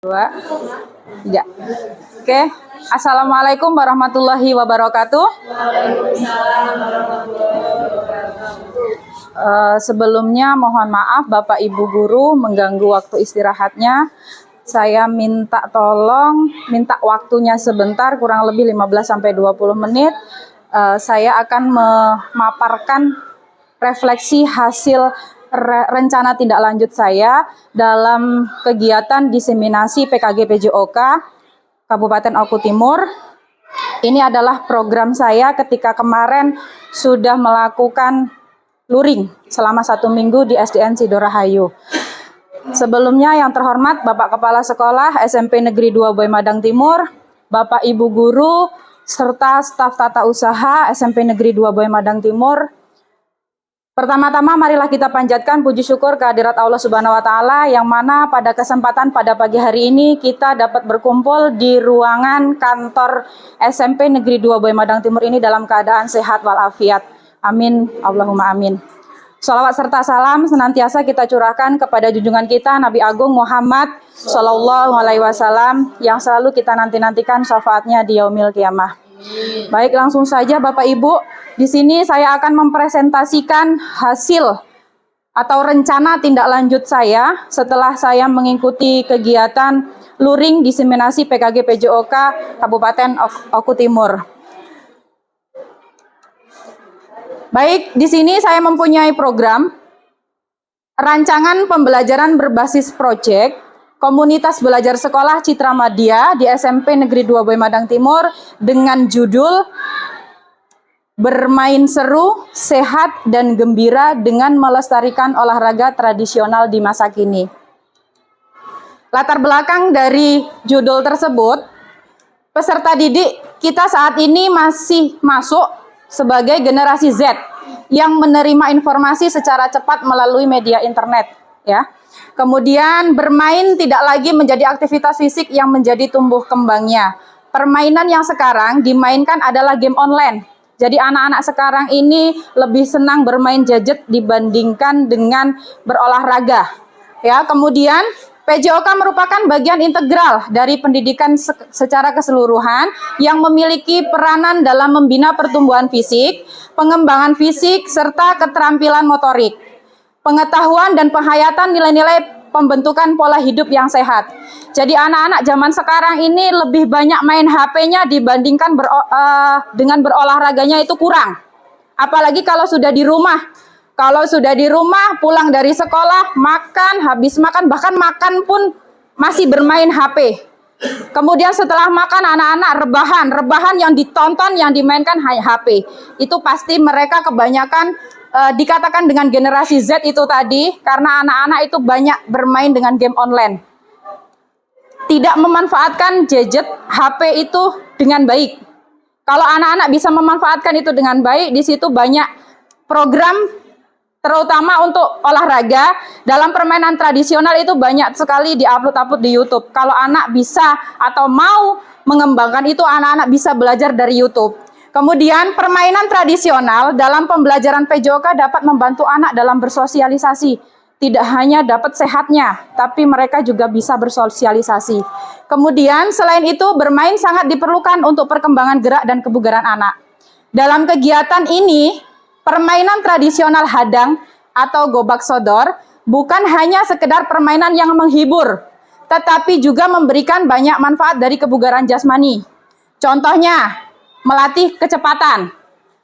Dua, tiga. Oke. Assalamualaikum warahmatullahi wabarakatuh. Sebelumnya mohon maaf Bapak Ibu guru mengganggu waktu istirahatnya. Saya minta waktunya sebentar, kurang lebih 15-20 menit. Saya akan memaparkan refleksi hasil rencana tindak lanjut saya dalam kegiatan diseminasi PKG PJOK Kabupaten Oku Timur. Ini adalah program saya ketika kemarin sudah melakukan luring selama 1 minggu di SDN Sidorahayu. Sebelumnya yang terhormat Bapak Kepala Sekolah SMP Negeri 2 Boy Madang Timur, Bapak Ibu guru, serta staf tata usaha SMP Negeri 2 Boy Madang Timur. Pertama-tama marilah kita panjatkan puji syukur kehadirat Allah Subhanahu wa taala yang mana pada kesempatan pada pagi hari ini kita dapat berkumpul di ruangan kantor SMP Negeri 2 Boy Madang Timur ini dalam keadaan sehat walafiat. Amin, Allahumma amin. Shalawat serta salam senantiasa kita curahkan kepada junjungan kita Nabi Agung Muhammad Sallallahu Alaihi Wasallam yang selalu kita nanti-nantikan syafaatnya di yaumil qiyamah. Baik, langsung saja Bapak Ibu, di sini saya akan mempresentasikan hasil atau rencana tindak lanjut saya setelah saya mengikuti kegiatan luring diseminasi PKG PJOK Kabupaten Oku Timur. Baik, di sini saya mempunyai program rancangan pembelajaran berbasis proyek Komunitas Belajar Sekolah Citra Madya di SMP Negeri 2 Boy Madang Timur dengan judul Bermain Seru, Sehat, dan Gembira dengan Melestarikan Olahraga Tradisional di Masa Kini. Latar belakang dari judul tersebut, peserta didik kita saat ini masih masuk sebagai generasi Z yang menerima informasi secara cepat melalui media internet, ya. Kemudian bermain tidak lagi menjadi aktivitas fisik yang menjadi tumbuh kembangnya. Permainan yang sekarang dimainkan adalah game online. Jadi anak-anak sekarang ini lebih senang bermain gadget dibandingkan dengan berolahraga. Ya, kemudian PJOK merupakan bagian integral dari pendidikan secara keseluruhan yang memiliki peranan dalam membina pertumbuhan fisik, pengembangan fisik, serta keterampilan motorik, pengetahuan dan penghayatan nilai-nilai pembentukan pola hidup yang sehat. Jadi anak-anak zaman sekarang ini lebih banyak main HP-nya dibandingkan dengan berolahraganya itu kurang. Apalagi kalau sudah di rumah. Kalau sudah di rumah, pulang dari sekolah, makan, habis makan, bahkan makan pun masih bermain HP. Kemudian setelah makan anak-anak rebahan yang ditonton, yang dimainkan HP. Itu pasti mereka kebanyakan dikatakan dengan generasi Z itu tadi, karena anak-anak itu banyak bermain dengan game online. Tidak memanfaatkan gadget HP itu dengan baik. Kalau anak-anak bisa memanfaatkan itu dengan baik, di situ banyak program terutama untuk olahraga. Dalam permainan tradisional itu banyak sekali diupload di YouTube. Kalau anak bisa atau mau mengembangkan itu, anak-anak bisa belajar dari YouTube. Kemudian permainan tradisional dalam pembelajaran PJOK dapat membantu anak dalam bersosialisasi. Tidak hanya dapat sehatnya, tapi mereka juga bisa bersosialisasi. Kemudian selain itu bermain sangat diperlukan untuk perkembangan gerak dan kebugaran anak. Dalam kegiatan ini, permainan tradisional hadang atau gobak sodor bukan hanya sekedar permainan yang menghibur, tetapi juga memberikan banyak manfaat dari kebugaran jasmani. Contohnya, melatih kecepatan,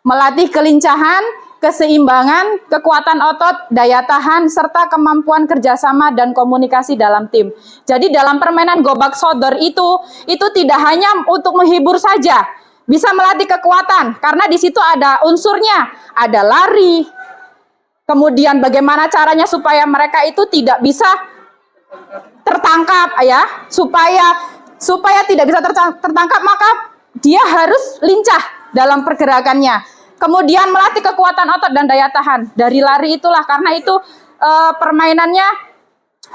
melatih kelincahan, keseimbangan, kekuatan otot, daya tahan, serta kemampuan kerjasama dan komunikasi dalam tim. Jadi dalam permainan gobak sodor itu tidak hanya untuk menghibur saja, bisa melatih kekuatan, karena di situ ada unsurnya, ada lari. Kemudian bagaimana caranya supaya mereka itu tidak bisa tertangkap, ya, supaya tidak bisa tertangkap, maka dia harus lincah dalam pergerakannya. Kemudian melatih kekuatan otot dan daya tahan. Dari lari itulah, karena itu permainannya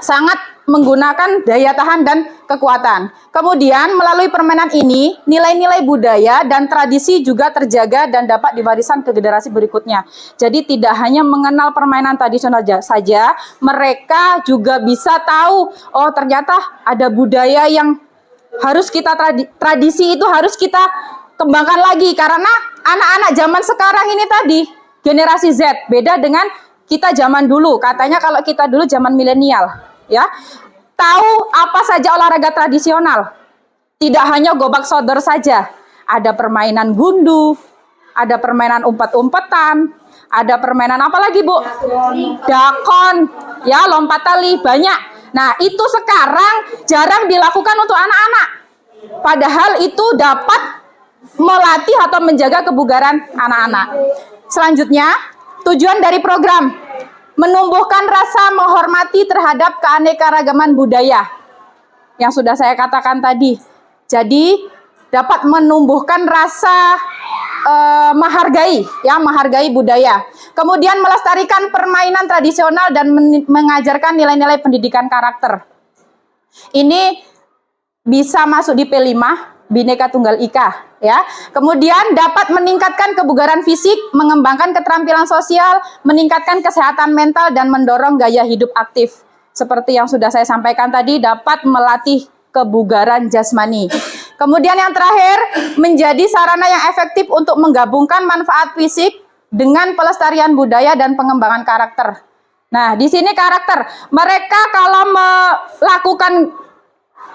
sangat menggunakan daya tahan dan kekuatan. Kemudian melalui permainan ini, nilai-nilai budaya dan tradisi juga terjaga dan dapat diwariskan ke generasi berikutnya. Jadi tidak hanya mengenal permainan tradisional saja, mereka juga bisa tahu, oh ternyata ada budaya yang harus kita tradisi itu harus kita kembangkan lagi, karena anak-anak zaman sekarang ini tadi generasi Z beda dengan kita zaman dulu. Katanya kalau kita dulu zaman milenial, ya, tahu apa saja olahraga tradisional. Tidak hanya gobak sodor saja, ada permainan gundu, ada permainan umpet-umpetan, ada permainan apa lagi, Bu? Dakon, ya, lompat tali, banyak. Nah, itu sekarang jarang dilakukan untuk anak-anak. Padahal itu dapat melatih atau menjaga kebugaran anak-anak. Selanjutnya, tujuan dari program menumbuhkan rasa menghormati terhadap keanekaragaman budaya yang sudah saya katakan tadi. Jadi dapat menumbuhkan rasa menghargai, ya, menghargai budaya. Kemudian melestarikan permainan tradisional dan mengajarkan nilai-nilai pendidikan karakter. Ini bisa masuk di P5, Bhinneka Tunggal Ika, ya. Kemudian dapat meningkatkan kebugaran fisik, mengembangkan keterampilan sosial, meningkatkan kesehatan mental dan mendorong gaya hidup aktif. Seperti yang sudah saya sampaikan tadi, dapat melatih kebugaran jasmani. Kemudian yang terakhir, menjadi sarana yang efektif untuk menggabungkan manfaat fisik dengan pelestarian budaya dan pengembangan karakter. Nah, di sini karakter. Mereka kalau melakukan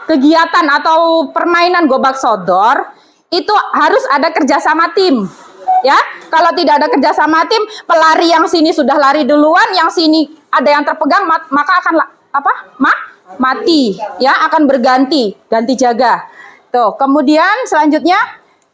kegiatan atau permainan gobak sodor, itu harus ada kerjasama tim. Ya, kalau tidak ada kerjasama tim, pelari yang sini sudah lari duluan, yang sini ada yang terpegang, maka akan mati, ya, akan ganti jaga. Tuh, kemudian selanjutnya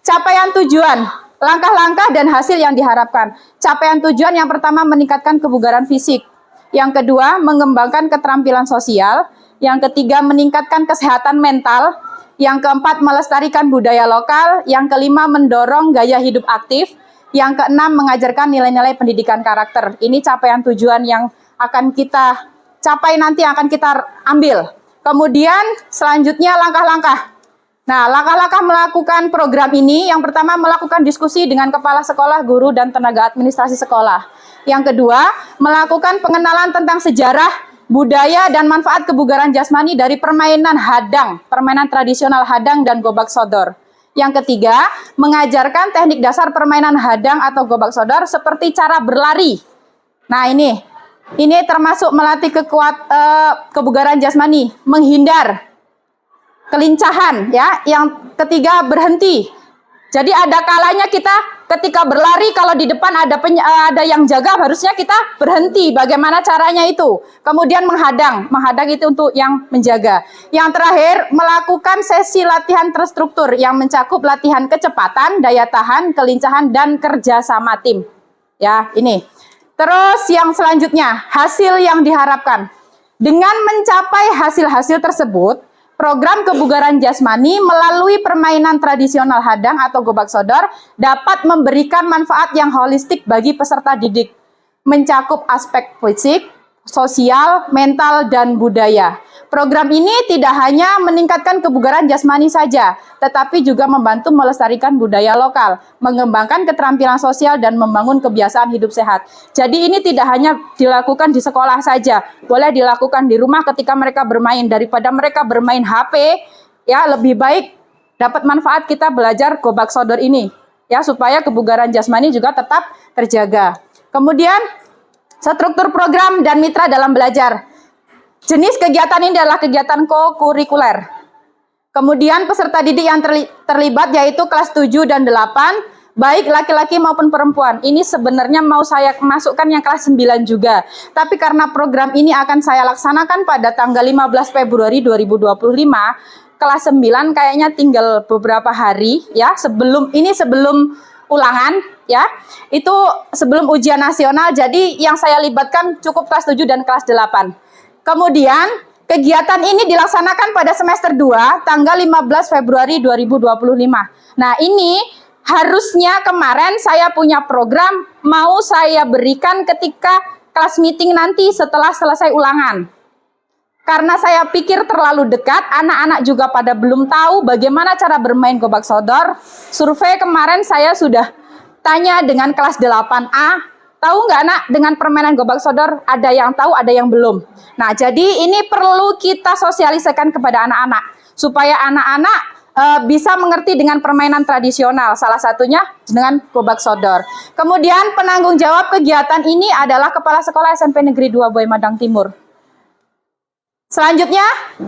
capaian tujuan, langkah-langkah dan hasil yang diharapkan. Capaian tujuan yang pertama meningkatkan kebugaran fisik, yang kedua mengembangkan keterampilan sosial, yang ketiga meningkatkan kesehatan mental, yang keempat melestarikan budaya lokal, yang kelima mendorong gaya hidup aktif, yang keenam mengajarkan nilai-nilai pendidikan karakter. Ini capaian tujuan yang akan kita capai nanti, akan kita ambil. Kemudian selanjutnya langkah-langkah. Nah, langkah-langkah melakukan program ini, yang pertama melakukan diskusi dengan kepala sekolah, guru, dan tenaga administrasi sekolah. Yang kedua, melakukan pengenalan tentang sejarah, budaya, dan manfaat kebugaran jasmani dari permainan hadang, permainan tradisional hadang dan gobak sodor. Yang ketiga, mengajarkan teknik dasar permainan hadang atau gobak sodor seperti cara berlari. Nah, ini termasuk melatih kebugaran jasmani, menghindar, kelincahan, ya. Yang ketiga, berhenti. Jadi ada kalanya kita ketika berlari, kalau di depan ada yang jaga, harusnya kita berhenti. Bagaimana caranya itu? Kemudian menghadang itu untuk yang menjaga. Yang terakhir, melakukan sesi latihan terstruktur yang mencakup latihan kecepatan, daya tahan, kelincahan, dan kerjasama tim. Ya, ini. Terus yang selanjutnya, hasil yang diharapkan. Dengan mencapai hasil-hasil tersebut, program kebugaran jasmani melalui permainan tradisional hadang atau gobak sodor dapat memberikan manfaat yang holistik bagi peserta didik, mencakup aspek fisik, sosial, mental, dan budaya. Program ini tidak hanya meningkatkan kebugaran jasmani saja, tetapi juga membantu melestarikan budaya lokal, mengembangkan keterampilan sosial, dan membangun kebiasaan hidup sehat. Jadi ini tidak hanya dilakukan di sekolah saja, boleh dilakukan di rumah ketika mereka bermain. Daripada mereka bermain HP, ya, lebih baik dapat manfaat kita belajar gobak sodor ini, ya, supaya kebugaran jasmani juga tetap terjaga. Kemudian struktur program dan mitra dalam belajar. Jenis kegiatan ini adalah kegiatan co-kurikuler. Kemudian peserta didik yang terlibat yaitu kelas 7 dan 8, baik laki-laki maupun perempuan. Ini sebenarnya mau saya masukkan yang kelas 9 juga. Tapi karena program ini akan saya laksanakan pada tanggal 15 Februari 2025, kelas 9 kayaknya tinggal beberapa hari, ya, sebelum ulangan, ya. Itu sebelum ujian nasional. Jadi yang saya libatkan cukup kelas 7 dan kelas 8. Kemudian kegiatan ini dilaksanakan pada semester 2 tanggal 15 Februari 2025. Nah, ini harusnya kemarin saya punya program mau saya berikan ketika kelas meeting nanti setelah selesai ulangan. Karena saya pikir terlalu dekat, anak-anak juga pada belum tahu bagaimana cara bermain gobak sodor. Survei kemarin saya sudah tanya dengan kelas 8A, tahu nggak nak dengan permainan gobak sodor? Ada yang tahu, ada yang belum. Nah, jadi ini perlu kita sosialisasikan kepada anak-anak, supaya anak-anak bisa mengerti dengan permainan tradisional, salah satunya dengan gobak sodor. Kemudian penanggung jawab kegiatan ini adalah Kepala Sekolah SMP Negeri 2 Boy Madang Timur. Selanjutnya,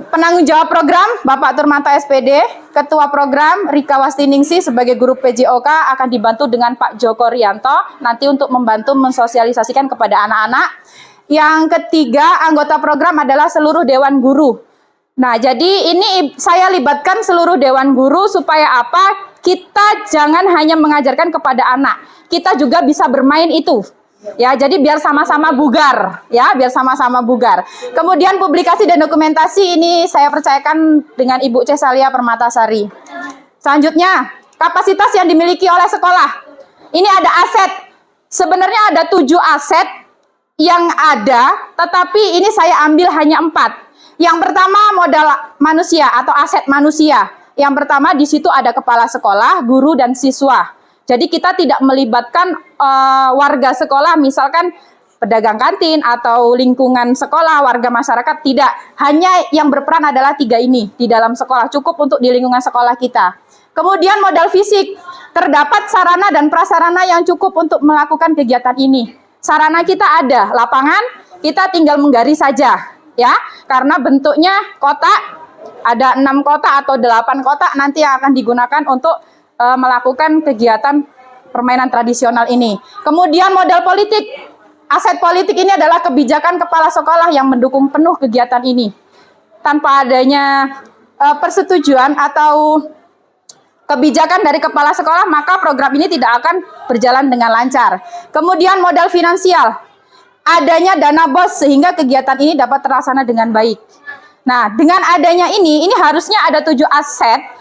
penanggung jawab program Bapak Turmanto SPD, Ketua Program Rika Wastiningsih sebagai guru PJOK akan dibantu dengan Pak Joko Rianto nanti untuk membantu mensosialisasikan kepada anak-anak. Yang ketiga, anggota program adalah seluruh Dewan Guru. Nah, jadi ini saya libatkan seluruh Dewan Guru supaya apa? Kita jangan hanya mengajarkan kepada anak, kita juga bisa bermain itu. Ya, jadi biar sama-sama bugar, ya, biar sama-sama bugar. Kemudian publikasi dan dokumentasi ini saya percayakan dengan Ibu Cesalia Permatasari. Selanjutnya, kapasitas yang dimiliki oleh sekolah. Ini ada aset. Sebenarnya ada 7 aset yang ada, tetapi ini saya ambil hanya 4. Yang pertama modal manusia atau aset manusia. Yang pertama di situ ada kepala sekolah, guru dan siswa. Jadi kita tidak melibatkan warga sekolah, misalkan pedagang kantin atau lingkungan sekolah, warga masyarakat, tidak. Hanya yang berperan adalah 3 ini di dalam sekolah, cukup untuk di lingkungan sekolah kita. Kemudian modal fisik, terdapat sarana dan prasarana yang cukup untuk melakukan kegiatan ini. Sarana kita ada, lapangan, kita tinggal menggaris saja. Ya, karena bentuknya kotak, ada 6 kotak atau 8 kotak nanti yang akan digunakan untuk melakukan kegiatan permainan tradisional ini. Kemudian modal politik, aset politik ini adalah kebijakan kepala sekolah yang mendukung penuh kegiatan ini. Tanpa adanya persetujuan atau kebijakan dari kepala sekolah, maka program ini tidak akan berjalan dengan lancar. Kemudian modal finansial, adanya dana BOS sehingga kegiatan ini dapat terlaksana dengan baik. Nah, dengan adanya ini harusnya ada 7 aset,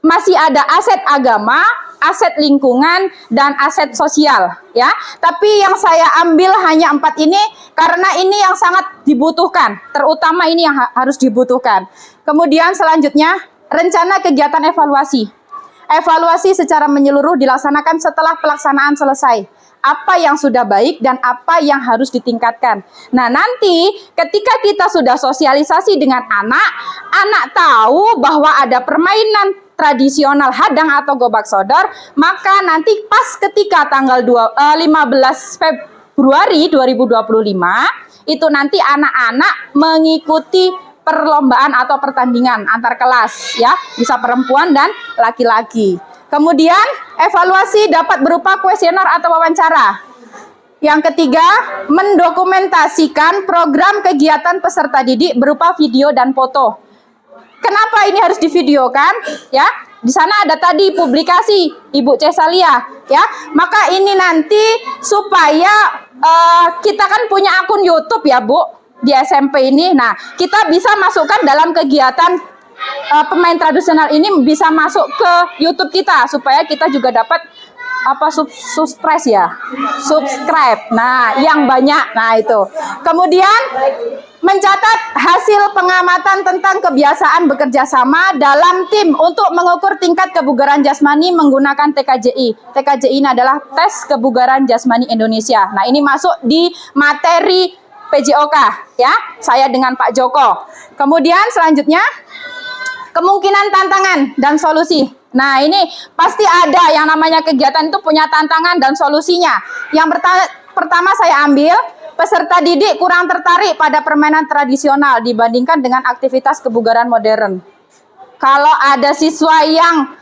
masih ada aset agama, aset lingkungan, dan aset sosial, ya. Tapi yang saya ambil hanya 4 ini karena ini yang sangat dibutuhkan, terutama ini yang harus dibutuhkan. Kemudian selanjutnya, rencana kegiatan evaluasi. Evaluasi secara menyeluruh dilaksanakan setelah pelaksanaan selesai. Apa yang sudah baik dan apa yang harus ditingkatkan. Nah, nanti ketika kita sudah sosialisasi dengan anak, anak tahu bahwa ada permainan tradisional hadang atau gobak sodor, maka nanti pas ketika tanggal 15 Februari 2025, itu nanti anak-anak mengikuti perlombaan atau pertandingan antar kelas, ya, bisa perempuan dan laki-laki. Kemudian evaluasi dapat berupa kuesioner atau wawancara. Yang ketiga, mendokumentasikan program kegiatan peserta didik berupa video dan foto. Kenapa ini harus divideokan? Ya, di sana ada tadi publikasi Ibu Cesalia, ya. Maka ini nanti supaya kita kan punya akun YouTube ya, Bu, di SMP ini. Nah, kita bisa masukkan dalam kegiatan pemain tradisional ini, bisa masuk ke YouTube kita supaya kita juga dapat subscribe ya, subscribe. Nah, yang banyak. Nah, itu. Kemudian mencatat hasil pengamatan tentang kebiasaan bekerja sama dalam tim untuk mengukur tingkat kebugaran jasmani menggunakan TKJI. TKJI ini adalah tes kebugaran jasmani Indonesia. Nah, ini masuk di materi PJOK, ya. Saya dengan Pak Joko. Kemudian selanjutnya kemungkinan tantangan dan solusi. Nah, ini pasti ada yang namanya kegiatan itu punya tantangan dan solusinya. Yang pertama saya ambil, peserta didik kurang tertarik pada permainan tradisional dibandingkan dengan aktivitas kebugaran modern. Kalau ada siswa yang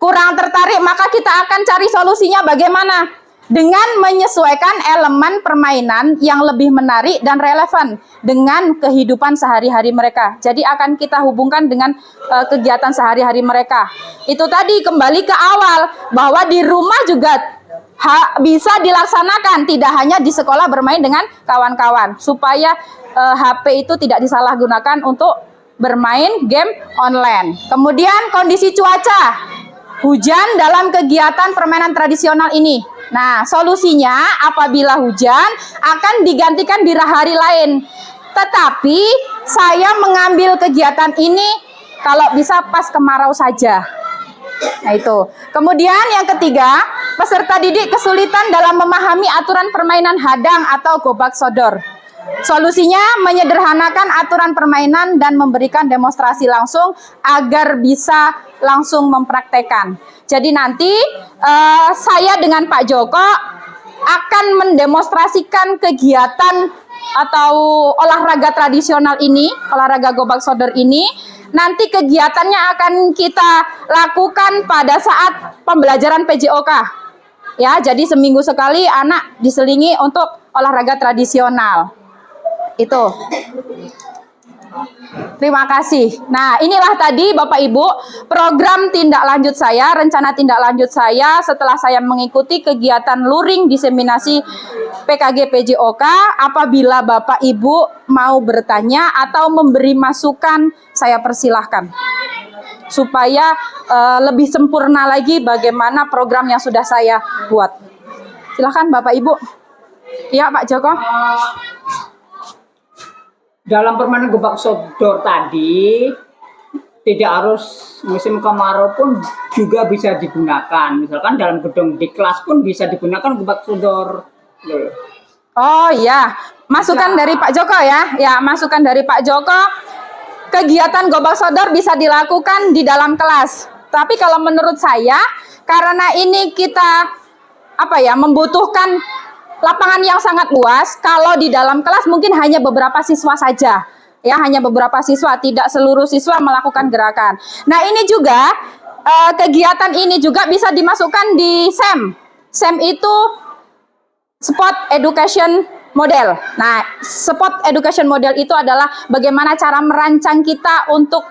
kurang tertarik, maka kita akan cari solusinya bagaimana? Dengan menyesuaikan elemen permainan yang lebih menarik dan relevan dengan kehidupan sehari-hari mereka. Jadi akan kita hubungkan dengan kegiatan sehari-hari mereka. Itu tadi kembali ke awal, bahwa di rumah juga bisa dilaksanakan, tidak hanya di sekolah bermain dengan kawan-kawan, supaya HP itu tidak disalahgunakan untuk bermain game online. Kemudian kondisi cuaca, hujan dalam kegiatan permainan tradisional ini. Nah, solusinya apabila hujan akan digantikan di hari lain. Tetapi saya mengambil kegiatan ini kalau bisa pas kemarau saja. Nah itu. Kemudian yang ketiga, peserta didik kesulitan dalam memahami aturan permainan hadang atau gobak sodor. Solusinya menyederhanakan aturan permainan dan memberikan demonstrasi langsung agar bisa langsung mempraktekkan. Jadi nanti saya dengan Pak Joko akan mendemonstrasikan kegiatan atau olahraga tradisional ini, olahraga gobak sodor ini. Nanti kegiatannya akan kita lakukan pada saat pembelajaran PJOK. Ya, jadi seminggu sekali anak diselingi untuk olahraga tradisional. Itu. Terima kasih. Nah, inilah tadi Bapak Ibu program tindak lanjut saya, rencana tindak lanjut saya setelah saya mengikuti kegiatan luring diseminasi PKG PJOK. Apabila Bapak Ibu mau bertanya atau memberi masukan, saya persilahkan. Supaya lebih sempurna lagi bagaimana program yang sudah saya buat. Silahkan Bapak Ibu. Iya Pak Joko. Dalam permainan gobak sodor tadi tidak harus musim kemarau pun juga bisa digunakan. Misalkan dalam gedung di kelas pun bisa digunakan gobak sodor. Oh iya, masukan dari Pak Joko ya. Ya, masukan dari Pak Joko. Kegiatan gobak sodor bisa dilakukan di dalam kelas. Tapi kalau menurut saya, karena ini kita membutuhkan lapangan yang sangat luas, kalau di dalam kelas mungkin hanya beberapa siswa saja. Ya, hanya beberapa siswa, tidak seluruh siswa melakukan gerakan. Nah, ini juga kegiatan ini juga bisa dimasukkan di SEM. SEM itu Sport Education Model. Nah, Sport Education Model itu adalah bagaimana cara merancang kita untuk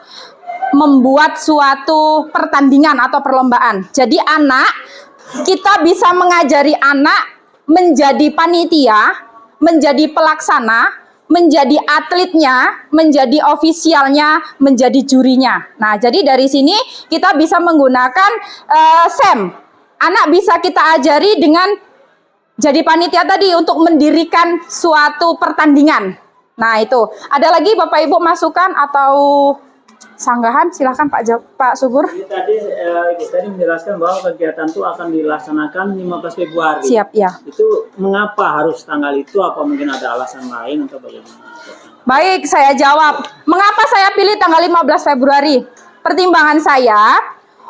membuat suatu pertandingan atau perlombaan. Jadi kita bisa mengajari anak menjadi panitia, menjadi pelaksana, menjadi atletnya, menjadi ofisialnya, menjadi jurinya. Nah, jadi dari sini kita bisa menggunakan SEM. Anak bisa kita ajari dengan jadi panitia tadi untuk mendirikan suatu pertandingan. Nah, itu. Ada lagi Bapak Ibu masukan atau sanggahan? Silahkan Pak Subur. Tadi menjelaskan bahwa kegiatan itu akan dilaksanakan 15 Februari. Siap, ya. Itu mengapa harus tanggal itu? Apa mungkin ada alasan lain atau bagaimana? Baik, saya jawab. Mengapa saya pilih tanggal 15 Februari? Pertimbangan saya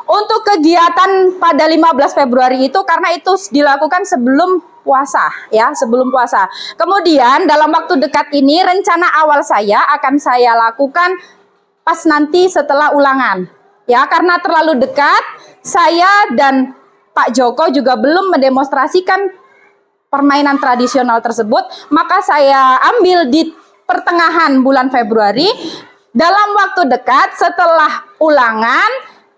untuk kegiatan pada 15 Februari itu karena itu dilakukan sebelum puasa, ya, sebelum puasa. Kemudian dalam waktu dekat ini rencana awal saya akan saya lakukan pas nanti setelah ulangan. Ya, karena terlalu dekat, saya dan Pak Joko juga belum mendemonstrasikan permainan tradisional tersebut, maka saya ambil di pertengahan bulan Februari. Dalam waktu dekat setelah ulangan,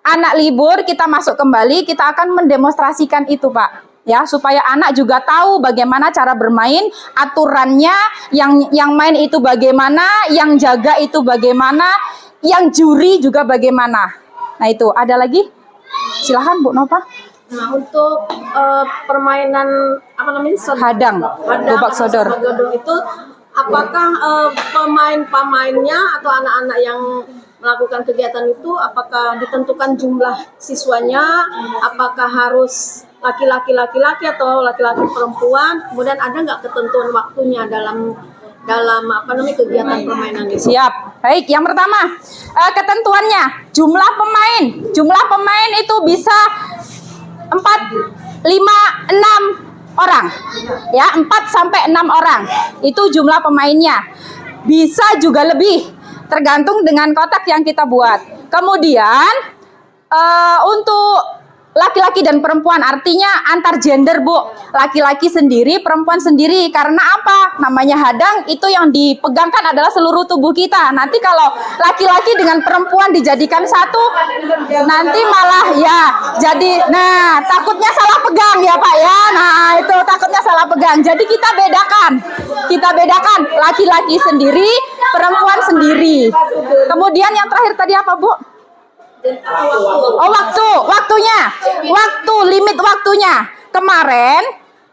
anak libur, kita masuk kembali, kita akan mendemonstrasikan itu, Pak. Ya, supaya anak juga tahu bagaimana cara bermain, aturannya, yang main itu bagaimana, yang jaga itu bagaimana, yang juri juga bagaimana. Nah, itu ada lagi? Silahkan Bu Nova. Nah, untuk permainan hadang, gobak sodor itu, apakah pemain-pemainnya atau anak-anak yang melakukan kegiatan itu apakah ditentukan jumlah siswanya, apakah harus laki-laki atau laki-laki perempuan, kemudian ada nggak ketentuan waktunya dalam kegiatan permainan itu? Siap. Baik, yang pertama ketentuannya jumlah pemain itu bisa 4, 5, 6 orang. Ya, 4 sampai 6 orang. Itu jumlah pemainnya. Bisa juga lebih tergantung dengan kotak yang kita buat. Kemudian untuk laki-laki dan perempuan, artinya antar gender, Bu. Laki-laki sendiri, perempuan sendiri. Karena apa? Namanya hadang, itu yang dipegangkan adalah seluruh tubuh kita. Nanti kalau laki-laki dengan perempuan dijadikan satu, nanti malah ya jadi, nah takutnya salah pegang ya Pak ya. Nah itu takutnya salah pegang. Jadi kita bedakan laki-laki sendiri, perempuan sendiri. Kemudian yang terakhir tadi apa, Bu? Oh, limit waktunya. Kemarin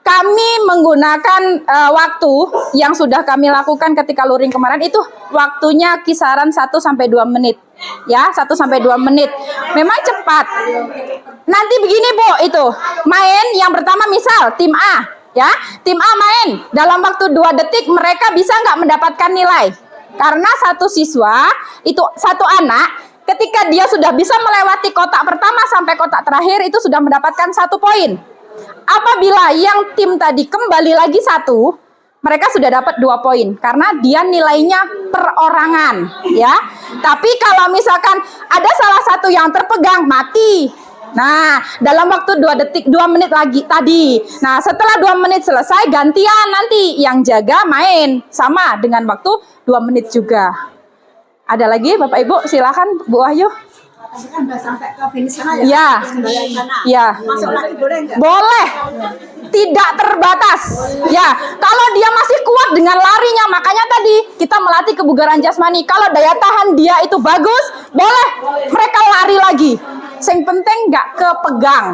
kami menggunakan waktu yang sudah kami lakukan ketika luring kemarin itu waktunya kisaran 1 sampai 2 menit. Ya, 1 sampai 2 menit. Memang cepat. Nanti begini Bu, itu main yang pertama misal tim A, ya. Tim A main dalam waktu 2 detik mereka bisa nggak mendapatkan nilai? Karena satu siswa, itu satu anak, ketika dia sudah bisa melewati kotak pertama sampai kotak terakhir itu sudah mendapatkan 1 poin. Apabila yang tim tadi kembali lagi 1, mereka sudah dapat 2 poin karena dia nilainya perorangan, ya. Tapi kalau misalkan ada salah satu yang terpegang mati. Nah, dalam waktu 2 menit lagi tadi. Nah, setelah 2 menit selesai gantian nanti yang jaga main sama dengan waktu 2 menit juga. Ada lagi Bapak Ibu, silakan Bu Wahyu. Kan udah sampai ke finish sana ya? Ya. Masuk lagi boleh nggak? Boleh. Tidak terbatas. Ya, kalau dia masih kuat dengan larinya, makanya tadi kita melatih kebugaran jasmani. Kalau daya tahan dia itu bagus, boleh mereka lari lagi. Yang penting nggak kepegang.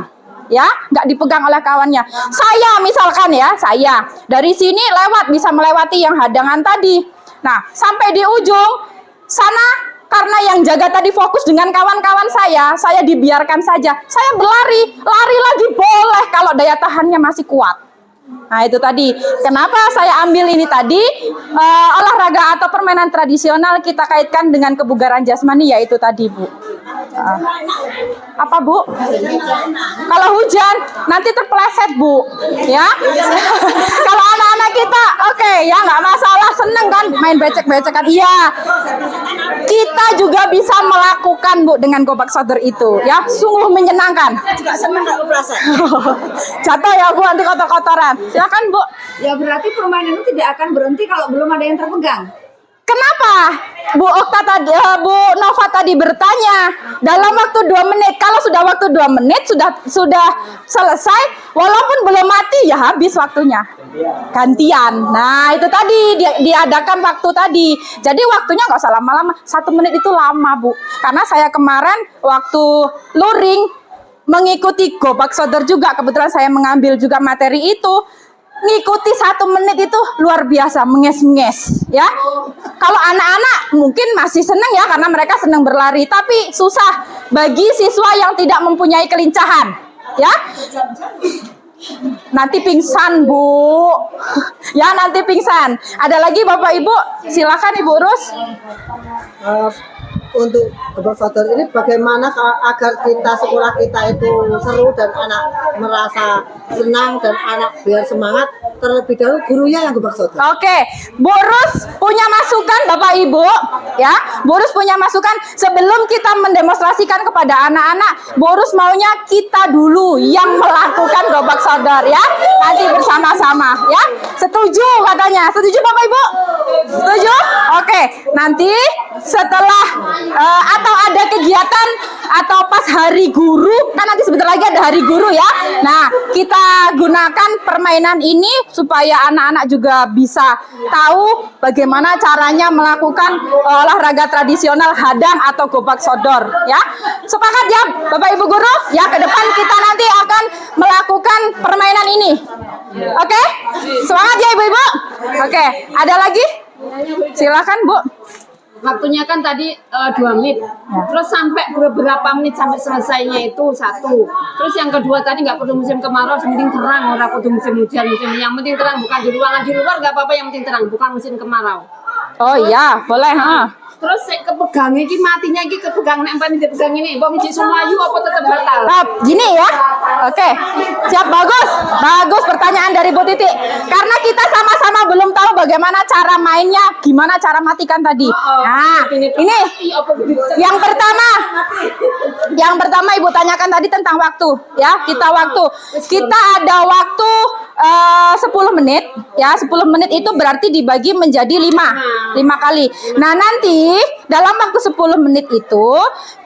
Ya, nggak dipegang oleh kawannya. Saya misalkan ya, saya dari sini lewat bisa melewati yang hadangan tadi. Nah, sampai di ujung sana karena yang jaga tadi fokus dengan kawan-kawan saya dibiarkan saja. Saya berlari, lari lagi boleh kalau daya tahannya masih kuat. Nah itu tadi, kenapa saya ambil ini tadi, olahraga atau permainan tradisional kita kaitkan dengan kebugaran jasmani, yaitu tadi Bu. Apa Bu? Kalau hujan, nanti terpeleset Bu. Ya. Kalau anak-anak kita, oke, ya nggak masalah, seneng kan main becek-becekan. Iya. Kita juga bisa melakukan Bu dengan gobak sodor itu, ya, sungguh menyenangkan. Juga seneng nggak berasa? Jatuh ya Bu, nanti kotor-kotoran. Silakan Bu. Ya berarti permainan itu tidak akan berhenti kalau belum ada yang terpegang. Kenapa Bu Okta tadi, Bu Nova tadi bertanya dalam waktu 2 menit. Kalau sudah waktu 2 menit sudah selesai, walaupun belum mati ya habis waktunya. Gantian. Nah itu tadi diadakan waktu tadi. Jadi waktunya nggak usah lama-lama. 1 menit itu lama Bu. Karena saya kemarin waktu luring mengikuti gobak sodor juga. Kebetulan saya mengambil juga materi itu. Ngikuti 1 menit itu luar biasa, menges-menges ya. Kalau anak-anak mungkin masih senang ya karena mereka senang berlari, tapi susah bagi siswa yang tidak mempunyai kelincahan ya. Nanti pingsan Bu. Ya nanti pingsan. Ada lagi Bapak Ibu, silakan Ibu Rus. Untuk gobak sodor ini bagaimana agar kita sekolah kita itu seru dan anak merasa senang dan anak biar semangat, terlebih dahulu gurunya yang gobak sodor. Oke, Bu Rus punya masukan Bapak Ibu ya. Bu Rus punya masukan sebelum kita mendemonstrasikan kepada anak-anak. Bu Rus maunya kita dulu yang melakukan gobak sodor ya. Nanti bersama-sama ya. Setuju katanya. Setuju Bapak Ibu? Setuju? Oke, nanti setelah atau ada kegiatan atau pas hari guru, kan nanti sebentar lagi ada hari guru ya. Nah, kita gunakan permainan ini supaya anak-anak juga bisa tahu bagaimana caranya melakukan olahraga tradisional hadang atau gobak sodor ya. Sepakat ya Bapak Ibu guru? Ya, ke depan kita nanti akan melakukan permainan ini. Oke? Semangat ya Ibu-ibu. Oke, ada lagi? Silakan Bu. Waktunya kan tadi 2 menit, terus sampai beberapa menit sampai selesainya itu 1. Terus yang kedua tadi nggak perlu musim kemarau, yang penting terang, orang perlu musim hujan, yang penting terang, bukan di ruangan, di luar nggak apa-apa, yang penting terang, bukan musim kemarau. Oh iya, boleh. Terus kepegang ini matinya ini kepegang nek paling dipegang ini, mbok miji Sumayu apa tetap batal? Gini ya. Oke. Siap, bagus. Bagus pertanyaan dari Bu Titi. Karena kita sama-sama belum tahu bagaimana cara mainnya, gimana cara matikan tadi. Nah, ini yang pertama. Yang pertama Ibu tanyakan tadi tentang waktu, ya. Kita ada waktu 10 menit, ya. 10 menit itu berarti dibagi menjadi 5 kali. Nah, nanti dalam waktu 10 menit itu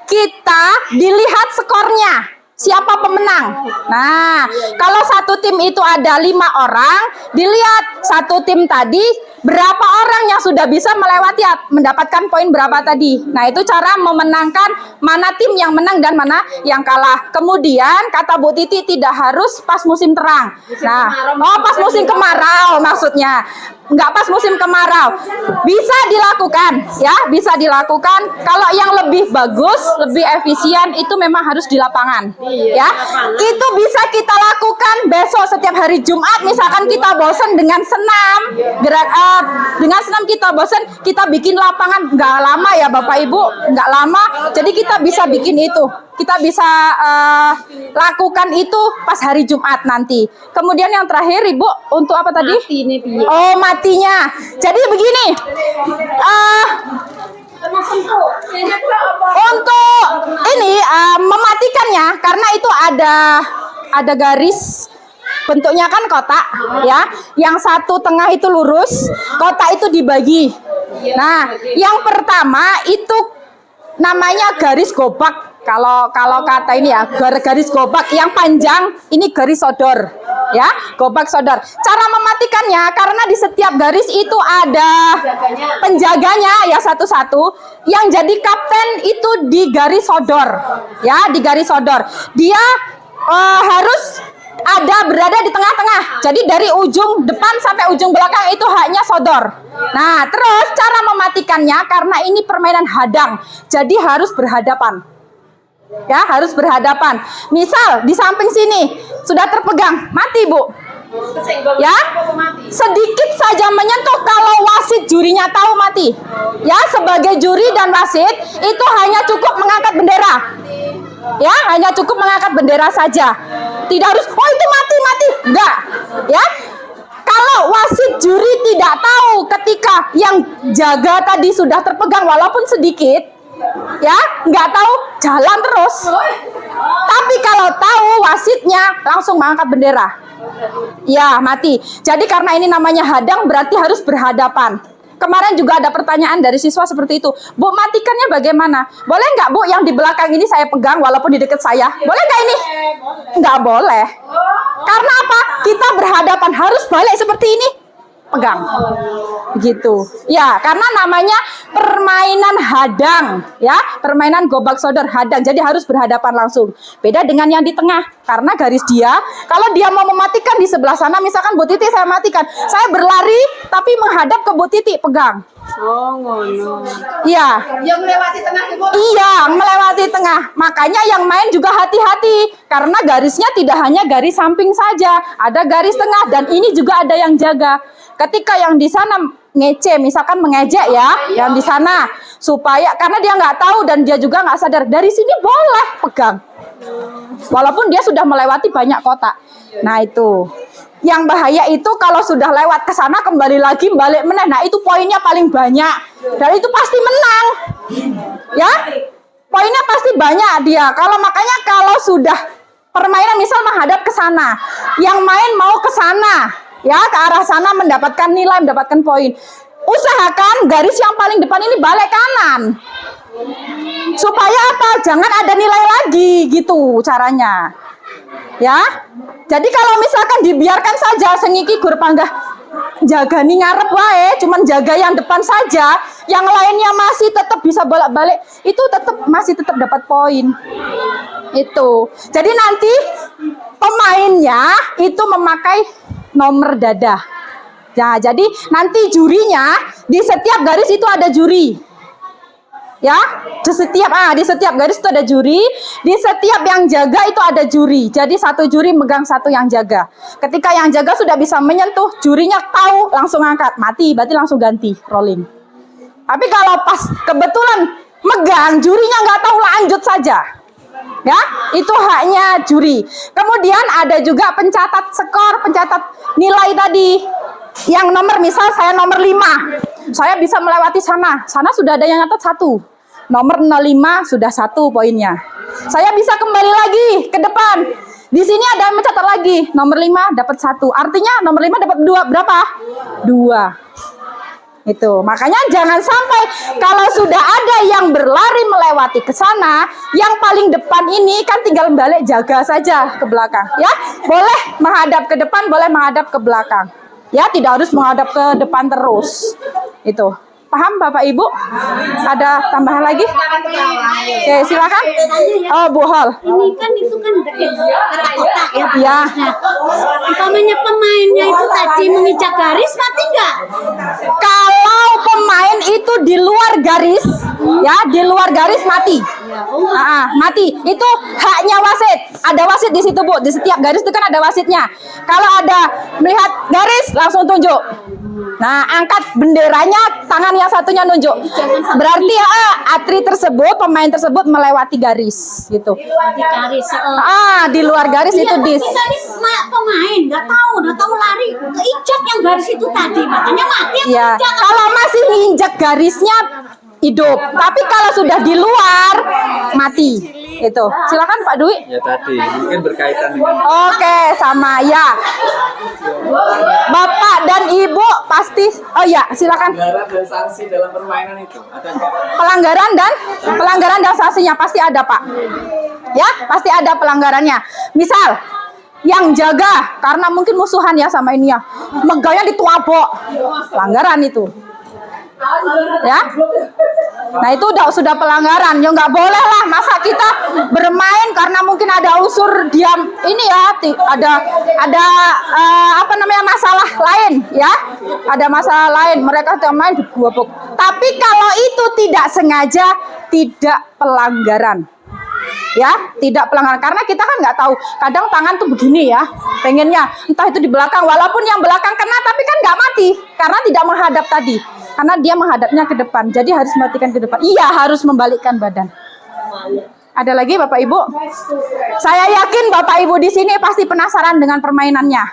kita dilihat skornya. siapa pemenang. Nah, kalau satu tim itu ada 5 orang, dilihat satu tim tadi berapa orang yang sudah bisa melewati mendapatkan poin berapa tadi. Nah, itu cara memenangkan mana tim yang menang dan mana yang kalah. Kemudian kata Bu Titi tidak harus pas musim terang. Nah, pas musim kemarau maksudnya. Enggak pas musim kemarau. Bisa dilakukan ya, bisa dilakukan. Kalau yang lebih bagus, lebih efisien itu memang harus di lapangan. Ya. Itu bisa kita lakukan besok setiap hari Jumat, misalkan kita bosan dengan senam, dengan senam kita bosan, kita bikin lapangan nggak lama ya Bapak Ibu, nggak lama. Jadi kita bisa bikin itu. Kita bisa lakukan itu pas hari Jumat nanti. Kemudian yang terakhir Ibu, untuk apa tadi? Oh, matinya. Jadi begini. Untuk ini mematikannya, karena itu ada garis. Bentuknya kan kotak ya. Yang satu tengah itu lurus, kotak itu dibagi. Nah, yang pertama itu namanya garis gobak. Kalau kata ini ya, garis gobak yang panjang ini garis sodor ya, gobak sodor. Cara mematikannya karena di setiap garis itu ada penjaganya ya, satu-satu. Yang jadi kapten itu di garis sodor ya, di garis sodor. Dia harus berada di tengah-tengah. Jadi dari ujung depan sampai ujung belakang itu hanya sodor. Nah, terus cara mematikannya karena ini permainan hadang. Jadi harus berhadapan. Ya, harus berhadapan. Misal di samping sini sudah terpegang, mati Bu. Ya, sedikit saja menyentuh, kalau wasit jurinya tahu mati. Ya, sebagai juri dan wasit itu hanya cukup mengangkat bendera. Ya, hanya cukup mengangkat bendera saja. Tidak harus, oh itu mati. Enggak. Ya. Kalau wasit juri tidak tahu ketika yang jaga tadi sudah terpegang walaupun sedikit, ya, nggak tahu, jalan terus. Tapi kalau tahu, wasitnya langsung mengangkat bendera. Ya, mati. Jadi karena ini namanya hadang, berarti harus berhadapan. Kemarin juga ada pertanyaan dari siswa seperti itu. Bu, matikannya bagaimana? Boleh nggak Bu yang di belakang ini saya pegang walaupun di dekat saya? Boleh nggak ini? Nggak boleh. Karena apa? Kita berhadapan, harus balik seperti ini. Pegang. Gitu. Ya, karena namanya permainan hadang, ya, permainan gobak sodor hadang. Jadi harus berhadapan langsung. Beda dengan yang di tengah, karena garis dia, kalau dia mau mematikan di sebelah sana, misalkan Bu Titi saya matikan, saya berlari tapi menghadap ke Bu Titi, pegang. Oh, ngono. Iya. Yang melewati tengah Ibu. Iya, melewati tengah. Makanya yang main juga hati-hati, karena garisnya tidak hanya garis samping saja, ada garis tengah dan ini juga ada yang jaga. Ketika yang di sana ngece, misalkan mengejek ya, yang di sana, supaya karena dia nggak tahu dan dia juga nggak sadar, dari sini boleh pegang, walaupun dia sudah melewati banyak kotak. Nah itu, yang bahaya itu kalau sudah lewat ke sana kembali lagi balik meneh. Nah itu poinnya paling banyak dan itu pasti menang, ya, poinnya pasti banyak dia. Makanya kalau sudah permainan misal menghadap ke sana, yang main mau ke sana. Ya, ke arah sana mendapatkan nilai, mendapatkan poin. Usahakan garis yang paling depan ini balik kanan. Supaya apa? Jangan ada nilai lagi, gitu caranya. Ya. Jadi kalau misalkan dibiarkan saja sengiki gur panggah jaga nih ngarep wae, cuman jaga yang depan saja, yang lainnya masih tetap bisa bolak-balik, itu masih tetap dapat poin. Itu. Jadi nanti pemainnya itu memakai nomor dada. Ya, jadi nanti jurinya di setiap garis itu ada juri. Ya, di setiap garis itu ada juri, di setiap yang jaga itu ada juri. Jadi satu juri megang satu yang jaga. Ketika yang jaga sudah bisa menyentuh, jurinya tahu langsung angkat, mati, berarti langsung ganti rolling. Tapi kalau pas kebetulan megang, jurinya nggak tahu, lanjut saja. Ya, itu haknya juri. Kemudian ada juga pencatat skor, pencatat nilai tadi. Yang nomor, misal saya nomor 5. Saya bisa melewati sana. Sana sudah ada yang nyatat 1. Nomor 05 sudah 1 poinnya. Saya bisa kembali lagi ke depan. Di sini ada yang mencatat lagi. Nomor 5 dapat 1. Artinya nomor 5 dapat 2 berapa? 2. Itu makanya jangan sampai kalau sudah ada yang berlari melewati ke sana, yang paling depan ini kan tinggal balik jaga saja ke belakang, ya. Boleh menghadap ke depan, boleh menghadap ke belakang. Ya, tidak harus menghadap ke depan terus. Itu. Paham Bapak Ibu? Ada tambahan lagi? Oke, silakan. Oh, Bu Hol. Ini kan itu kan kotak ya. Ya. Nah, umpamanya pemainnya itu tadi menginjak garis mati nggak? Kalau pemain itu di luar garis, ya, di luar garis mati. Mati. Itu haknya wasit. Ada wasit di situ, Bu. Di setiap garis itu kan ada wasitnya. Kalau ada melihat garis, langsung tunjuk. Nah, angkat benderanya, tangan yang satunya nunjuk. Berarti atlet tersebut, pemain tersebut melewati garis, gitu. Di garis. Di luar garis itu dis. Tadi pemain nggak tahu lari keinjak yang garis itu tadi, makanya mati. Ya, kalau masih nginjak garisnya hidup, tapi kalau sudah di luar mati. Itu. Silakan Pak Dwi. Ya tadi mungkin berkaitan dengan Oke, sama ya. Bapak dan Ibu pasti. Oh ya, silakan. pelanggaran dan sanksi dalam permainan itu ada nggak? Pelanggaran dan sanksinya pasti ada, Pak. Ya, pasti ada pelanggarannya. Misal yang jaga karena mungkin musuhan ya sama ini ya, megangnya dituabok, pelanggaran itu. Ya, nah itu sudah pelanggaran. Ya nggak boleh lah, masa kita bermain karena mungkin ada unsur diam ini ya, ada masalah lain ya, ada masalah lain, mereka tidak main diguabok. Tapi kalau itu tidak sengaja, tidak pelanggaran. Ya, tidak pelanggaran, karena kita kan nggak tahu, kadang tangan tuh begini ya, pengennya entah itu di belakang, walaupun yang belakang kena tapi kan nggak mati karena tidak menghadap tadi, karena dia menghadapnya ke depan, jadi harus mematikan ke depan. Iya, harus membalikkan badan. Ada lagi Bapak Ibu? Saya yakin Bapak Ibu di sini pasti penasaran dengan permainannya.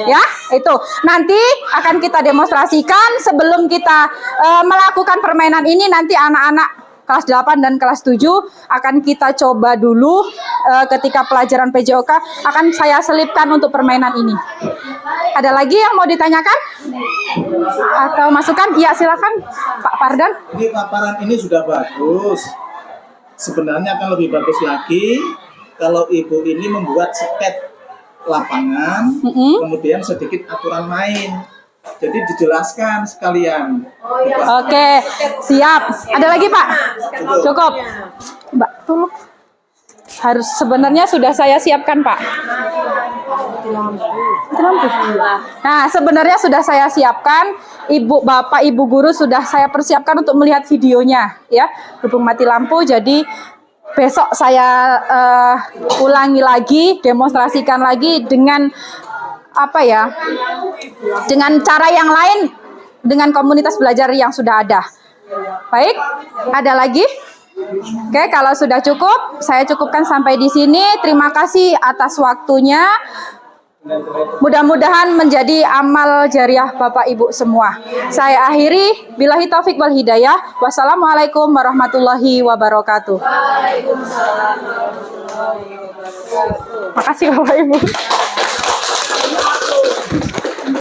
Ya, itu nanti akan kita demonstrasikan sebelum kita melakukan permainan ini. Nanti anak-anak kelas 8 dan kelas 7 akan kita coba dulu ketika pelajaran PJOK akan saya selipkan untuk permainan ini. Ada lagi yang mau ditanyakan? Atau masukan? Iya, silakan Pak Pardan. Ini paparan ini sudah bagus. Sebenarnya akan lebih bagus lagi kalau Ibu ini membuat sket lapangan, kemudian sedikit aturan main. Jadi dijelaskan sekalian. Oke, siap. Ada lagi Pak? Cukup. Mbak, tolong. Harus sebenarnya sudah saya siapkan Pak. Nah, sebenarnya sudah saya siapkan. Ibu, Bapak, Ibu guru sudah saya persiapkan untuk melihat videonya, ya. Berhubung mati lampu, jadi besok saya ulangi lagi, demonstrasikan lagi dengan dengan cara yang lain, dengan komunitas belajar yang sudah ada. Baik, ada lagi? Oke, kalau sudah cukup, saya cukupkan sampai di sini. Terima kasih atas waktunya. Mudah-mudahan menjadi amal jariah Bapak Ibu semua. Saya akhiri, billahi taufik wal hidayah. Wassalamualaikum warahmatullahi wabarakatuh. Makasih Bapak Ibu.